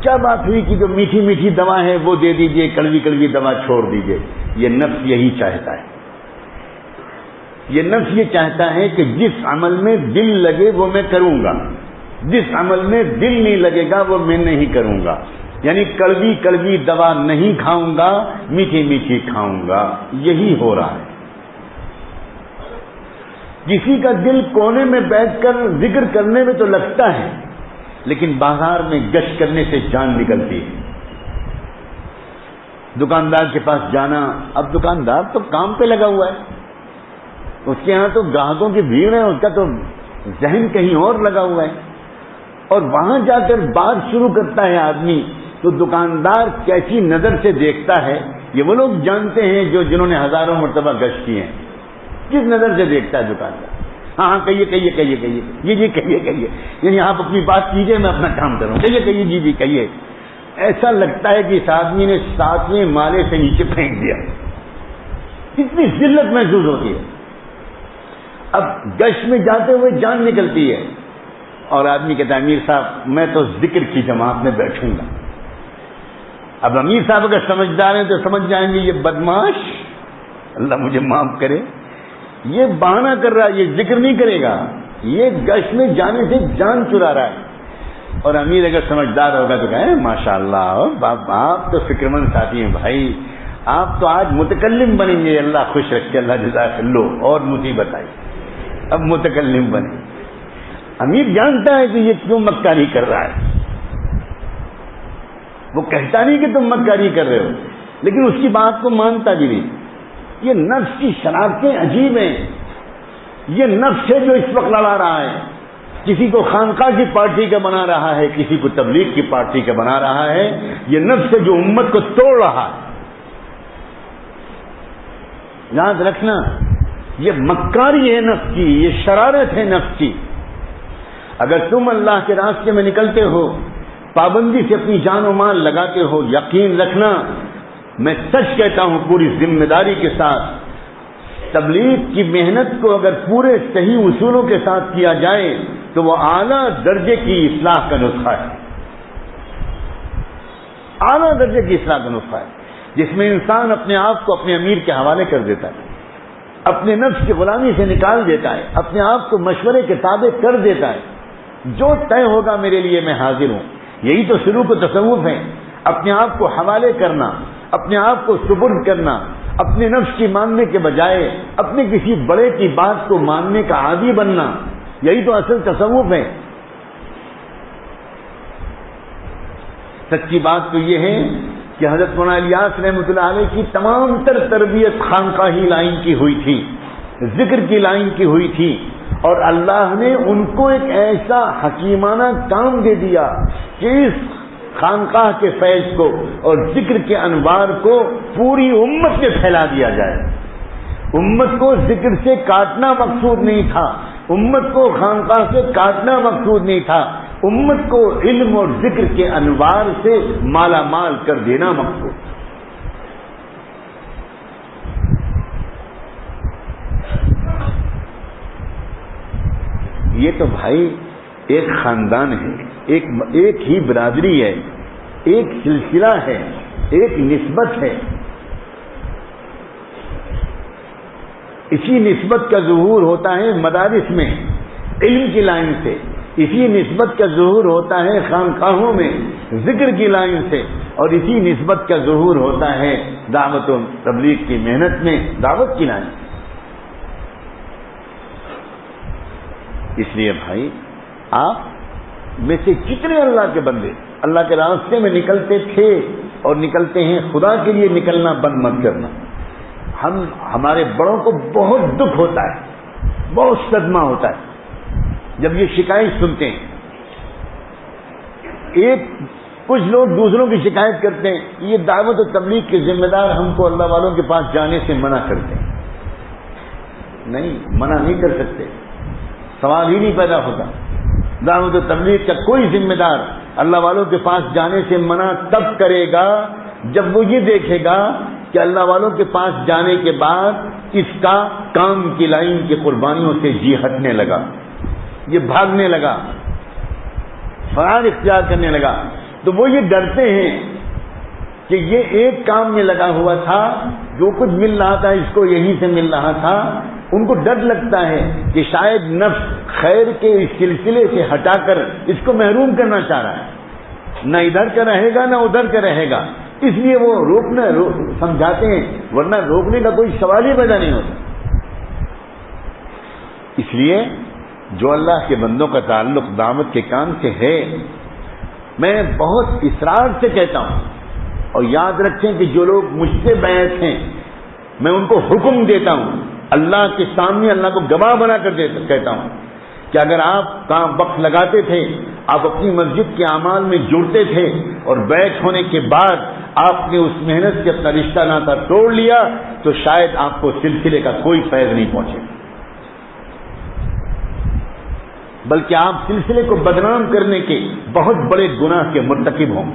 کیا بات ہوئی کہ جو میٹھی میٹھی دوا ہے وہ دے دیجئے، کڑوی کڑوی دوا چھوڑ دیجئے. یہ نفس یہی چاہتا ہے. یہ نفس یہ چاہتا ہے کہ جس عمل میں دل لگے وہ میں کروں گا، جس عمل میں دل نہیں لگے گا وہ میں نہیں کروں گا. یعنی کڑوی کڑوی دوا نہیں کھاؤں گا، میٹھی میٹھی کھاؤں گا. یہی ہو رہا ہے. کسی کا دل کونے میں بیٹھ کر ذکر کرنے میں تو لگتا ہے، لیکن بازار میں گشت کرنے سے جان نکلتی ہے. دکاندار کے پاس جانا، اب دکاندار تو کام پہ لگا ہوا ہے، اس کے ہاں تو گاہکوں کی بھیڑ ہے، اس کا تو ذہن کہیں اور لگا ہوا ہے. اور وہاں جا کر بات شروع کرتا ہے آدمی، تو دکاندار کیسی نظر سے دیکھتا ہے یہ وہ لوگ جانتے ہیں جنہوں نے ہزاروں مرتبہ گشت کیے ہیں. کس نظر سے دیکھتا ہے دکاندار؟ ہاں کہیے کہیے کہیے کہیے جی کہیے کہیے، یعنی آپ اپنی بات کیجیے میں اپنا کام کروں. کہیے کہیے جی کہیے. ایسا لگتا ہے کہ اس آدمی نے 7ویں مالے سے نیچے پھینک دیا. کتنی ذلت محسوس ہوتی ہے. اب گشت میں جاتے ہوئے جان نکلتی ہے، اور آدمی کہتا ہے امیر صاحب میں تو ذکر کی جماعت میں بیٹھوں گا. اب امیر صاحب اگر سمجھدار ہیں تو سمجھ جائیں گے یہ بدماش، اللہ مجھے معاف کرے، یہ بہانہ کر رہا ہے، یہ ذکر نہیں کرے گا، یہ گشت میں جانے سے جان چرا رہا ہے. اور امیر اگر سمجھدار ہوگا تو کہیں ماشاء اللہ آپ تو فکر مند ساتھی ہیں بھائی، آپ تو آج متکلم بنیں گے، اللہ خوش رکھے، اللہ جزاک اللہ. اور مصیبت آئی، اب متکلم بنے. امیر جانتا ہے کہ یہ کیوں مکاری کر رہا ہے، وہ کہتا نہیں کہ تم مکاری کر رہے ہو، لیکن اس کی بات کو مانتا بھی نہیں. یہ نفس کی شرارتیں عجیب ہیں. یہ نفس ہے جو اس وقت لڑا رہا ہے. کسی کو خانقاہ کی پارٹی کا بنا رہا ہے، کسی کو تبلیغ کی پارٹی کا بنا رہا ہے. یہ نفس ہے جو امت کو توڑ رہا ہے. یاد رکھنا، یہ مکاری ہے نفس کی، یہ شرارت ہے نفس کی. اگر تم اللہ کے راستے میں نکلتے ہو، پابندی سے اپنی جان و مال لگاتے ہو، یقین رکھنا میں سچ کہتا ہوں پوری ذمہ داری کے ساتھ، تبلیغ کی محنت کو اگر پورے صحیح اصولوں کے ساتھ کیا جائے تو وہ اعلیٰ درجے کی اصلاح کا نسخہ ہے. اعلیٰ درجے کی اصلاح کا نسخہ ہے، جس میں انسان اپنے آپ کو اپنے امیر کے حوالے کر دیتا ہے، اپنے نفس کی غلامی سے نکال دیتا ہے، اپنے آپ کو مشورے کے تابع کر دیتا ہے. جو طے ہوگا میرے لیے میں حاضر ہوں. یہی تو سلوک و تصوف ہے، اپنے آپ کو حوالے کرنا، اپنے آپ کو سپرد کرنا، اپنے نفس کی ماننے کے بجائے اپنے کسی بڑے کی بات کو ماننے کا عادی بننا. یہی تو اصل تصوف ہے. سچی بات تو یہ ہے کہ حضرت مولانا الیاس رحمۃ اللہ علیہ کی تمام تر تربیت خانقاہی لائن کی ہوئی تھی، ذکر کی لائن کی ہوئی تھی، اور اللہ نے ان کو ایک ایسا حکیمانہ کام دے دیا کہ اس خانقاہ کے فیض کو اور ذکر کے انوار کو پوری امت میں پھیلا دیا جائے. امت کو ذکر سے کاٹنا مقصود نہیں تھا، امت کو خانقاہ سے کاٹنا مقصود نہیں تھا، امت کو علم اور ذکر کے انوار سے مالا مال کر دینا مقصود. یہ تو بھائی ایک خاندان ہے، ایک ہی برادری ہے، ایک سلسلہ ہے، ایک نسبت ہے. اسی نسبت کا ظہور ہوتا ہے مدارس میں علم کی لائن سے، اسی نسبت کا ظہور ہوتا ہے خانقاہوں میں ذکر کی لائن سے، اور اسی نسبت کا ظہور ہوتا ہے دعوت و تبلیغ کی محنت میں دعوت کی لائن سے. اس لیے بھائی آپ میں سے کتنے اللہ کے بندے اللہ کے راستے میں نکلتے تھے اور نکلتے ہیں، خدا کے لیے نکلنا بند مت کرنا. ہمارے بڑوں کو بہت دکھ ہوتا ہے، بہت صدمہ ہوتا ہے جب یہ شکایت سنتے ہیں. کچھ لوگ دوسروں کی شکایت کرتے ہیں، یہ دعوت و تبلیغ کے ذمہ دار ہم کو اللہ والوں کے پاس جانے سے منع کرتے ہیں. نہیں، منع نہیں کر سکتے، سوال ہی نہیں پیدا ہوتا. دعوت و تبلیغ کا کوئی ذمہ دار اللہ والوں کے پاس جانے سے منع تب کرے گا جب وہ یہ دیکھے گا کہ اللہ والوں کے پاس جانے کے بعد اس کا کام کی لائن کی قربانیوں سے جی ہٹنے لگا، یہ بھاگنے لگا، فرار اختیار کرنے لگا. تو وہ یہ ڈرتے ہیں کہ یہ ایک کام میں لگا ہوا تھا، جو کچھ مل رہا تھا اس کو یہیں سے مل رہا تھا، ان کو ڈر لگتا ہے کہ شاید نفس خیر کے اس سلسلے سے ہٹا کر اس کو محروم کرنا چاہ رہا ہے، نہ ادھر کا رہے گا نہ ادھر کا رہے گا، اس لیے وہ سمجھاتے ہیں، ورنہ روکنے کا کوئی سوال ہی پیدا نہیں ہوتا۔ اس لیے جو اللہ کے بندوں کا تعلق دعوت کے کام سے ہے، میں بہت اصرار سے کہتا ہوں، اور یاد رکھیں کہ جو لوگ مجھ سے بیعت ہیں، میں ان کو حکم دیتا ہوں، اللہ کے سامنے اللہ کو گواہ بنا کر کہتا ہوں کہ اگر آپ کام وقت لگاتے تھے، آپ اپنی مسجد کے اعمال میں جڑتے تھے، اور بیعت ہونے کے بعد آپ نے اس محنت سے اپنا رشتہ ناتا توڑ لیا، تو شاید آپ کو سلسلے کا کوئی فیض نہیں پہنچے، بلکہ آپ سلسلے کو بدنام کرنے کے بہت بڑے گناہ کے مرتکب ہوں۔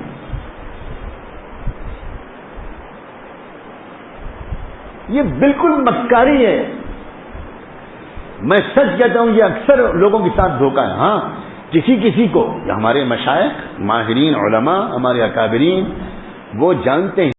یہ بالکل مکاری ہے، میں سچ کہتا ہوں، یہ اکثر لوگوں کے ساتھ دھوکہ ہے۔ ہاں کسی کو، ہمارے مشائخ، ماہرین، علماء، ہمارے اکابرین، وہ جانتے ہیں